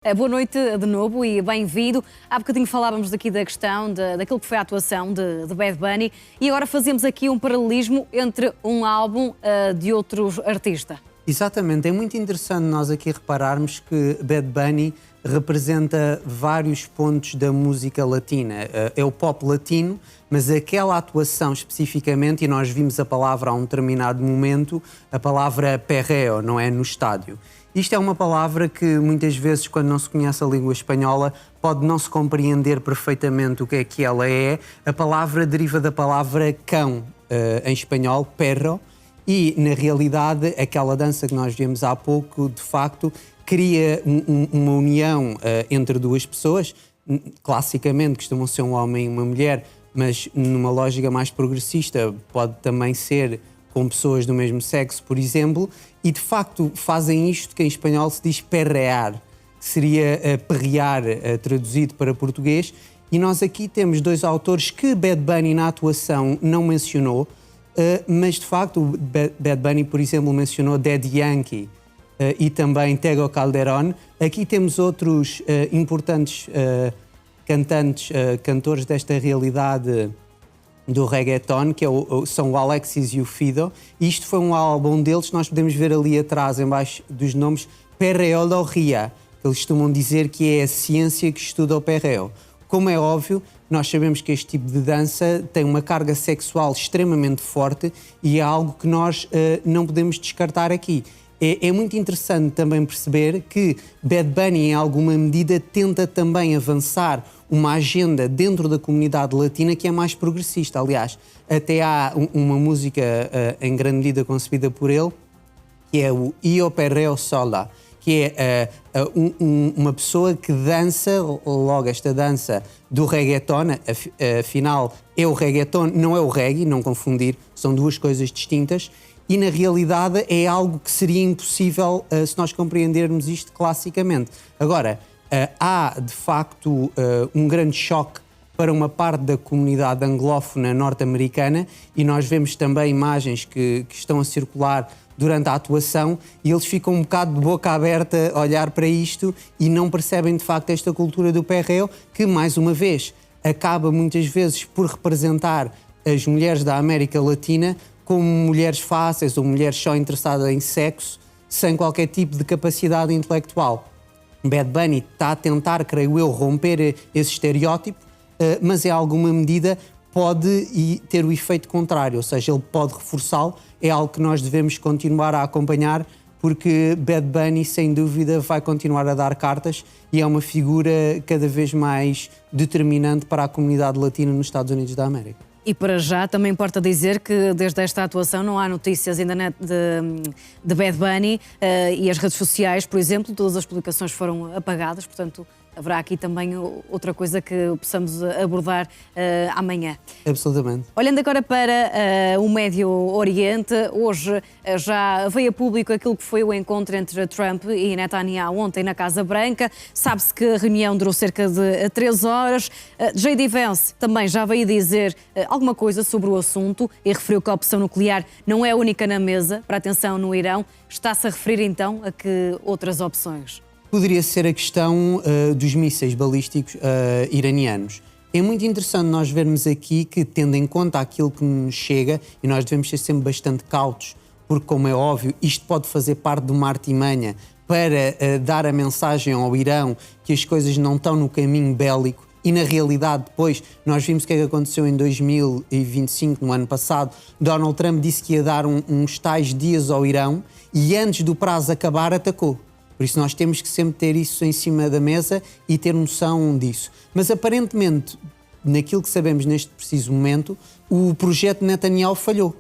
Boa noite de novo e bem-vindo. Há bocadinho falávamos aqui da questão daquilo que foi a atuação de Bad Bunny e agora fazemos aqui um paralelismo entre um álbum de outro artista. Exatamente, é muito interessante nós aqui repararmos que Bad Bunny representa vários pontos da música latina. É o pop latino, mas aquela atuação especificamente, e nós vimos a palavra a um determinado momento, a palavra perreo, não é? No estádio. Isto é uma palavra que muitas vezes, quando não se conhece a língua espanhola, pode não se compreender perfeitamente o que é que ela é. A palavra deriva da palavra cão, em espanhol, perro, e na realidade aquela dança que nós vimos há pouco, de facto, cria uma união entre duas pessoas. Classicamente costumam ser um homem e uma mulher, mas numa lógica mais progressista pode também ser com pessoas do mesmo sexo, por exemplo, e de facto fazem isto que em espanhol se diz perrear, que seria perrear traduzido para português, e nós aqui temos dois autores que Bad Bunny na atuação não mencionou, mas de facto o Bad Bunny, por exemplo, mencionou Daddy Yankee e também Tego Calderón. Aqui temos outros importantes cantores desta realidade do reggaeton, que são o Alexis e o Fido. Isto foi um álbum deles, nós podemos ver ali atrás, em baixo dos nomes, Perreologia, que eles costumam dizer que é a ciência que estuda o perreo. Como é óbvio, nós sabemos que este tipo de dança tem uma carga sexual extremamente forte e é algo que nós não podemos descartar aqui. É muito interessante também perceber que Bad Bunny, em alguma medida, tenta também avançar uma agenda dentro da comunidade latina que é mais progressista. Aliás, até há uma música em grande medida concebida por ele, que é o Io Perreo Sola, que é uma pessoa que dança, logo esta dança do reggaeton, afinal é o reggaeton, não é o reggae, não confundir, são duas coisas distintas. E, na realidade, é algo que seria impossível se nós compreendermos isto classicamente. Agora, há, de facto, um grande choque para uma parte da comunidade anglófona norte-americana e nós vemos também imagens que estão a circular durante a atuação e eles ficam um bocado de boca aberta a olhar para isto e não percebem, de facto, esta cultura do perreo que, mais uma vez, acaba muitas vezes por representar as mulheres da América Latina como mulheres fáceis ou mulheres só interessadas em sexo, sem qualquer tipo de capacidade intelectual. Bad Bunny está a tentar, creio eu, romper esse estereótipo, mas em alguma medida pode ter o efeito contrário, ou seja, ele pode reforçá-lo, é algo que nós devemos continuar a acompanhar, porque Bad Bunny, sem dúvida, vai continuar a dar cartas e é uma figura cada vez mais determinante para a comunidade latina nos Estados Unidos da América. E para já também importa dizer que desde esta atuação não há notícias ainda de Bad Bunny e as redes sociais, por exemplo, todas as publicações foram apagadas, portanto haverá aqui também outra coisa que possamos abordar amanhã. Absolutamente. Olhando agora para o Médio Oriente, hoje já veio a público aquilo que foi o encontro entre Trump e Netanyahu ontem na Casa Branca. Sabe-se que a reunião durou cerca de 3 horas. J.D. Vance também já veio dizer alguma coisa sobre o assunto e referiu que a opção nuclear não é a única na mesa para a tensão no Irão. Está-se a referir então a que outras opções? Poderia ser a questão dos mísseis balísticos iranianos. É muito interessante nós vermos aqui que, tendo em conta aquilo que nos chega, e nós devemos ser sempre bastante cautos, porque, como é óbvio, isto pode fazer parte de uma artimanha para dar a mensagem ao Irão que as coisas não estão no caminho bélico, e na realidade depois nós vimos o que é que aconteceu em 2025, no ano passado. Donald Trump disse que ia dar uns tais dias ao Irão e antes do prazo acabar atacou. Por isso nós temos que sempre ter isso em cima da mesa e ter noção disso. Mas aparentemente, naquilo que sabemos neste preciso momento, o projeto Netanyahu falhou. Ou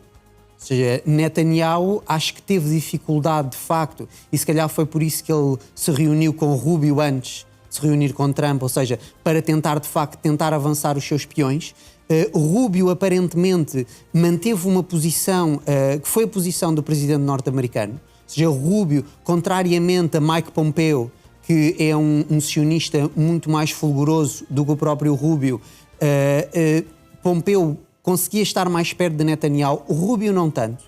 seja, Netanyahu acho que teve dificuldade de facto, e se calhar foi por isso que ele se reuniu com Rubio antes de se reunir com Trump, ou seja, para tentar de facto avançar os seus peões. Rubio aparentemente manteve uma posição que foi a posição do presidente norte-americano. Ou seja, Rubio, contrariamente a Mike Pompeo, que é um sionista muito mais fulguroso do que o próprio Rubio, Pompeo conseguia estar mais perto de Netanyahu, Rubio não tanto.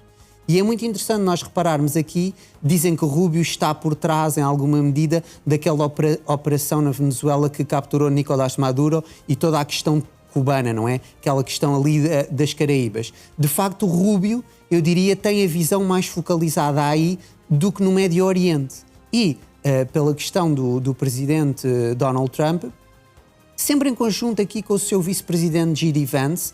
E é muito interessante nós repararmos aqui, dizem que Rubio está por trás, em alguma medida, daquela operação na Venezuela que capturou Nicolás Maduro e toda a questão cubana, não é? Aquela questão ali das Caraíbas. De facto, Rubio, eu diria, tem a visão mais focalizada aí do que no Médio Oriente. E, pela questão do presidente Donald Trump, sempre em conjunto aqui com o seu vice-presidente J.D. Vance,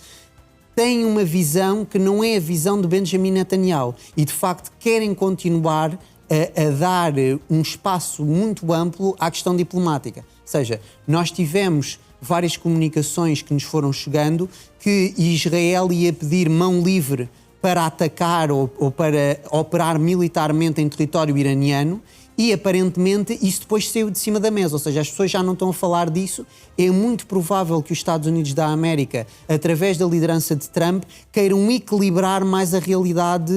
tem uma visão que não é a visão de Benjamin Netanyahu e, de facto, querem continuar a dar um espaço muito amplo à questão diplomática. Ou seja, nós tivemos várias comunicações que nos foram chegando que Israel ia pedir mão livre para atacar ou para operar militarmente em território iraniano e, aparentemente, isso depois saiu de cima da mesa, ou seja, as pessoas já não estão a falar disso. É muito provável que os Estados Unidos da América, através da liderança de Trump, queiram equilibrar mais a realidade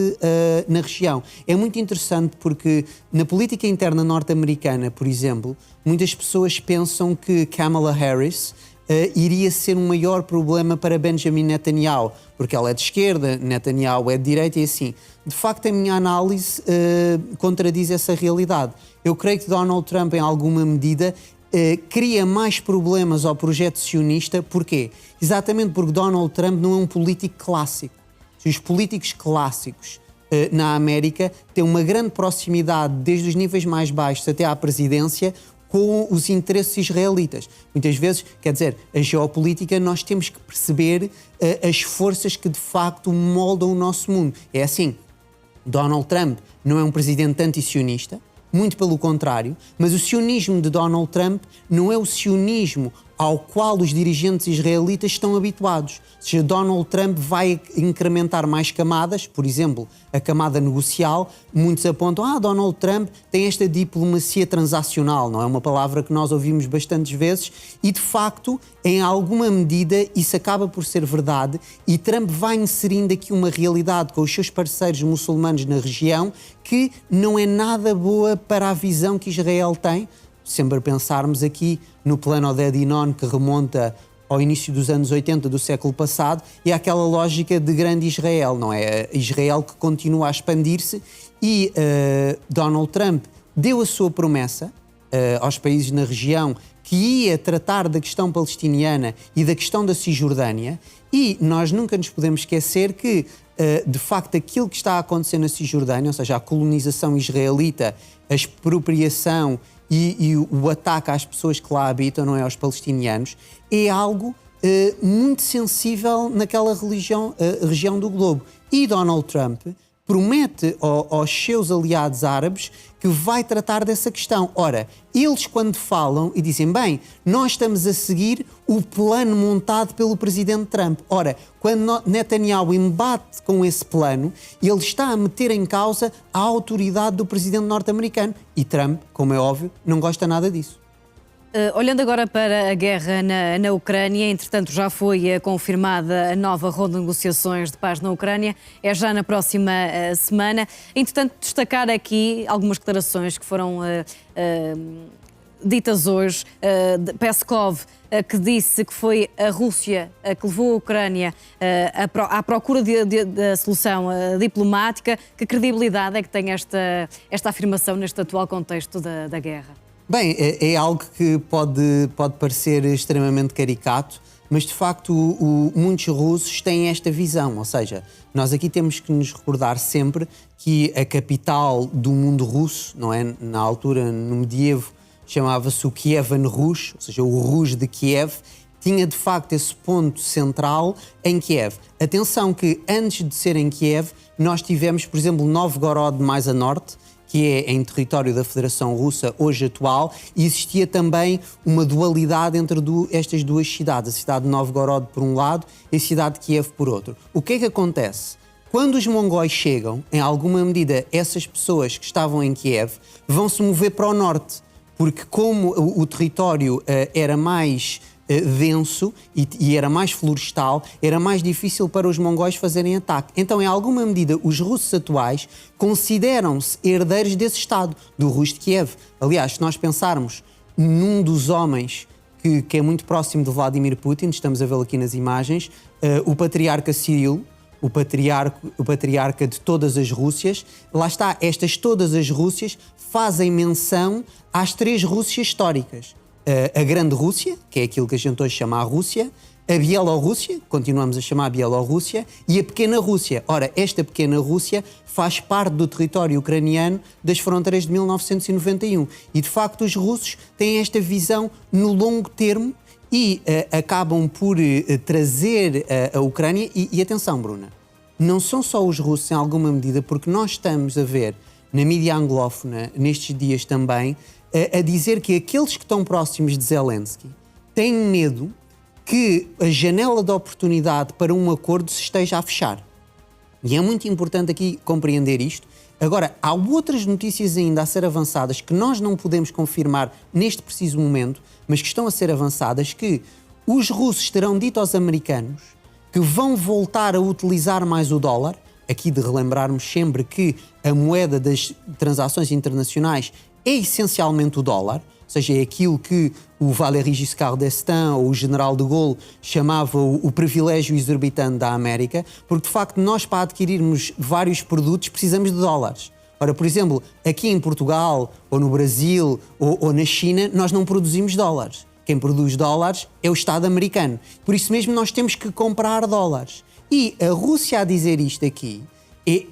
na região. É muito interessante porque na política interna norte-americana, por exemplo, muitas pessoas pensam que Kamala Harris iria ser um maior problema para Benjamin Netanyahu, porque ela é de esquerda, Netanyahu é de direita e assim. De facto, a minha análise contradiz essa realidade. Eu creio que Donald Trump, em alguma medida, cria mais problemas ao projeto sionista. Porquê? Exatamente porque Donald Trump não é um político clássico. Os políticos clássicos na América têm uma grande proximidade, desde os níveis mais baixos até à presidência, com os interesses israelitas. Muitas vezes, quer dizer, a geopolítica, nós temos que perceber as forças que de facto moldam o nosso mundo. É assim, Donald Trump não é um presidente anti-sionista, muito pelo contrário, mas o sionismo de Donald Trump não é o sionismo ao qual os dirigentes israelitas estão habituados. Ou seja, Donald Trump vai incrementar mais camadas, por exemplo, a camada negocial. Muitos apontam, Donald Trump tem esta diplomacia transacional, não é uma palavra que nós ouvimos bastantes vezes, e de facto, em alguma medida, isso acaba por ser verdade, e Trump vai inserindo aqui uma realidade com os seus parceiros muçulmanos na região que não é nada boa para a visão que Israel tem. Sempre a pensarmos aqui no plano de Edinon, que remonta ao início dos anos 80 do século passado, e aquela lógica de grande Israel, não é? Israel que continua a expandir-se e Donald Trump deu a sua promessa aos países na região que ia tratar da questão palestiniana e da questão da Cisjordânia, e nós nunca nos podemos esquecer que, de facto, aquilo que está a acontecer na Cisjordânia, ou seja, a colonização israelita, a expropriação e o ataque às pessoas que lá habitam, não é, aos palestinianos, é algo muito sensível naquela região do globo. E Donald Trump promete aos seus aliados árabes que vai tratar dessa questão. Ora, eles quando falam e dizem, bem, nós estamos a seguir o plano montado pelo presidente Trump. Ora, quando Netanyahu embate com esse plano, ele está a meter em causa a autoridade do presidente norte-americano. E Trump, como é óbvio, não gosta nada disso. Olhando agora para a guerra na Ucrânia, entretanto já foi confirmada a nova ronda de negociações de paz na Ucrânia, é já na próxima semana. Entretanto, destacar aqui algumas declarações que foram ditas hoje. Peskov, que disse que foi a Rússia que levou a Ucrânia à procura da solução diplomática. Que credibilidade é que tem esta afirmação neste atual contexto da guerra? Bem, é algo que pode parecer extremamente caricato, mas de facto muitos russos têm esta visão, ou seja, nós aqui temos que nos recordar sempre que a capital do mundo russo, não é? Na altura, no medievo, chamava-se o Kievan Rus, ou seja, o Rus de Kiev, tinha de facto esse ponto central em Kiev. Atenção que antes de ser em Kiev, nós tivemos, por exemplo, Novgorod mais a norte, que é em território da Federação Russa, hoje atual, e existia também uma dualidade entre estas duas cidades, a cidade de Novgorod por um lado e a cidade de Kiev por outro. O que é que acontece? Quando os mongóis chegam, em alguma medida, essas pessoas que estavam em Kiev vão se mover para o norte, porque como o território era mais denso e era mais florestal, era mais difícil para os mongóis fazerem ataque. Então, em alguma medida, os russos atuais consideram-se herdeiros desse Estado, do Rus de Kiev. Aliás, se nós pensarmos num dos homens que é muito próximo de Vladimir Putin, estamos a vê-lo aqui nas imagens, o patriarca Cirilo, o patriarca de todas as Rússias. Lá está, estas todas as Rússias fazem menção às 3 Rússias históricas. A Grande Rússia, que é aquilo que a gente hoje chama a Rússia, a Bielorrússia, continuamos a chamar a Bielorrússia, e a Pequena Rússia. Ora, esta Pequena Rússia faz parte do território ucraniano das fronteiras de 1991. E, de facto, os russos têm esta visão no longo termo e acabam por trazer a Ucrânia. E atenção, Bruna, não são só os russos, em alguma medida, porque nós estamos a ver na mídia anglófona, nestes dias também, a dizer que aqueles que estão próximos de Zelensky têm medo que a janela de oportunidade para um acordo se esteja a fechar. E é muito importante aqui compreender isto. Agora, há outras notícias ainda a ser avançadas que nós não podemos confirmar neste preciso momento, mas que estão a ser avançadas, que os russos terão dito aos americanos que vão voltar a utilizar mais o dólar, aqui de relembrarmos sempre que a moeda das transações internacionais é essencialmente o dólar, ou seja, é aquilo que o Valéry Giscard d'Estaing ou o general de Gaulle chamava o privilégio exorbitante da América, porque de facto nós, para adquirirmos vários produtos, precisamos de dólares. Ora, por exemplo, aqui em Portugal, ou no Brasil, ou na China, nós não produzimos dólares. Quem produz dólares é o Estado americano. Por isso mesmo nós temos que comprar dólares. E a Rússia a dizer isto aqui,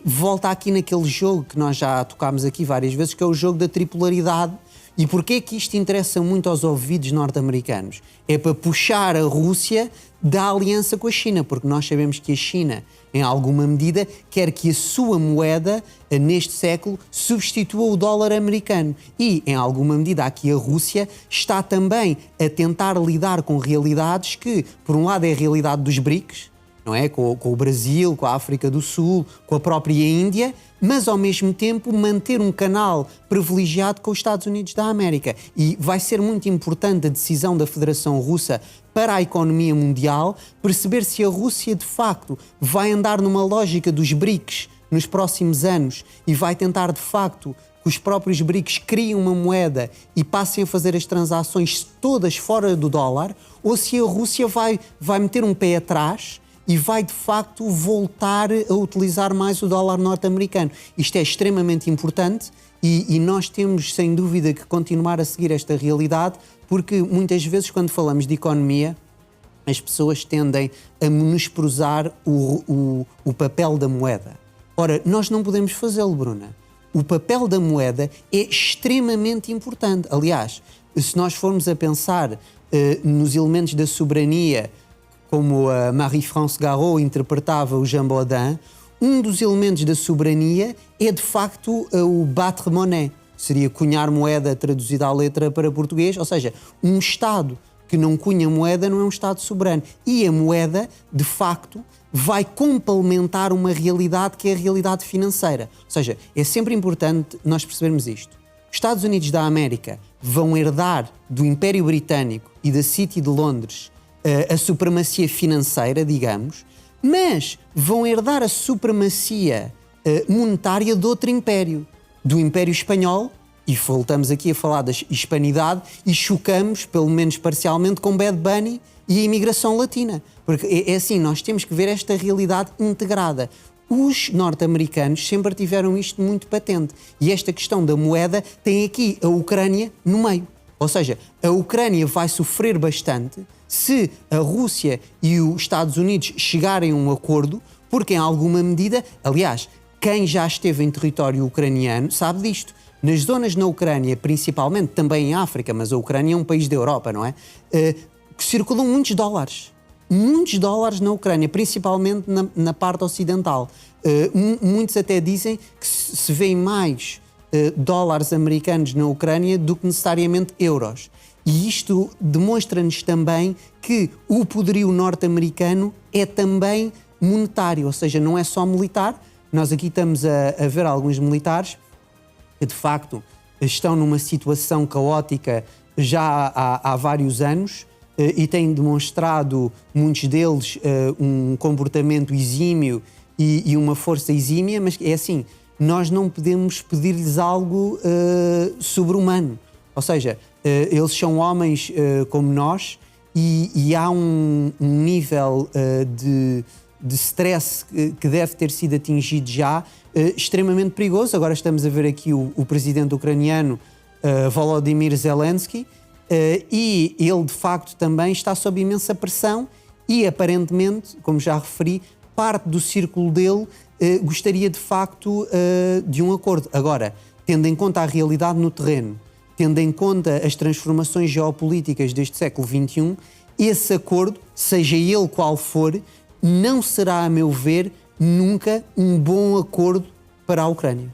volta aqui naquele jogo que nós já tocámos aqui várias vezes, que é o jogo da tripolaridade. E porquê é que isto interessa muito aos ouvidos norte-americanos? É para puxar a Rússia da aliança com a China, porque nós sabemos que a China, em alguma medida, quer que a sua moeda, neste século, substitua o dólar americano. E, em alguma medida, aqui a Rússia está também a tentar lidar com realidades que, por um lado, é a realidade dos BRICS, não é? Com o Brasil, com a África do Sul, com a própria Índia, mas ao mesmo tempo manter um canal privilegiado com os Estados Unidos da América. E vai ser muito importante a decisão da Federação Russa para a economia mundial, perceber se a Rússia de facto vai andar numa lógica dos BRICS nos próximos anos e vai tentar de facto que os próprios BRICS criem uma moeda e passem a fazer as transações todas fora do dólar, ou se a Rússia vai meter um pé atrás e vai, de facto, voltar a utilizar mais o dólar norte-americano. Isto é extremamente importante e nós temos, sem dúvida, que continuar a seguir esta realidade, porque muitas vezes, quando falamos de economia, as pessoas tendem a menosprezar o papel da moeda. Ora, nós não podemos fazê-lo, Bruna. O papel da moeda é extremamente importante. Aliás, se nós formos a pensar nos elementos da soberania, como a Marie-France Garot interpretava o Jean Baudin, um dos elementos da soberania é, de facto, o battre-monnaie. Seria cunhar moeda traduzida à letra para português, ou seja, um Estado que não cunha moeda não é um Estado soberano. E a moeda, de facto, vai complementar uma realidade que é a realidade financeira. Ou seja, é sempre importante nós percebermos isto. Os Estados Unidos da América vão herdar do Império Britânico e da City de Londres a supremacia financeira, digamos, mas vão herdar a supremacia monetária de outro império, do Império Espanhol, e voltamos aqui a falar da hispanidade e chocamos, pelo menos parcialmente, com Bad Bunny e a imigração latina. Porque é assim, nós temos que ver esta realidade integrada. Os norte-americanos sempre tiveram isto muito patente e esta questão da moeda tem aqui a Ucrânia no meio. Ou seja, a Ucrânia vai sofrer bastante se a Rússia e os Estados Unidos chegarem a um acordo, porque em alguma medida, aliás, quem já esteve em território ucraniano sabe disto. Nas zonas na Ucrânia, principalmente, também em África, mas a Ucrânia é um país da Europa, não é? Que circulam muitos dólares na Ucrânia, principalmente na parte ocidental. Muitos até dizem que se vêem mais dólares americanos na Ucrânia do que necessariamente euros. E isto demonstra-nos também que o poderio norte-americano é também monetário, ou seja, não é só militar. Nós aqui estamos a ver alguns militares que, de facto, estão numa situação caótica já há vários anos e têm demonstrado, muitos deles, um comportamento exímio e uma força exímia, mas é assim, nós não podemos pedir-lhes algo sobre-humano. Ou seja, eles são homens como nós e há um nível de stress que deve ter sido atingido já, extremamente perigoso. Agora estamos a ver aqui o presidente ucraniano, Volodymyr Zelensky, e ele de facto também está sob imensa pressão e aparentemente, como já referi, parte do círculo dele gostaria de facto de um acordo. Agora, tendo em conta a realidade no terreno, tendo em conta as transformações geopolíticas deste século XXI, esse acordo, seja ele qual for, não será, a meu ver, nunca um bom acordo para a Ucrânia.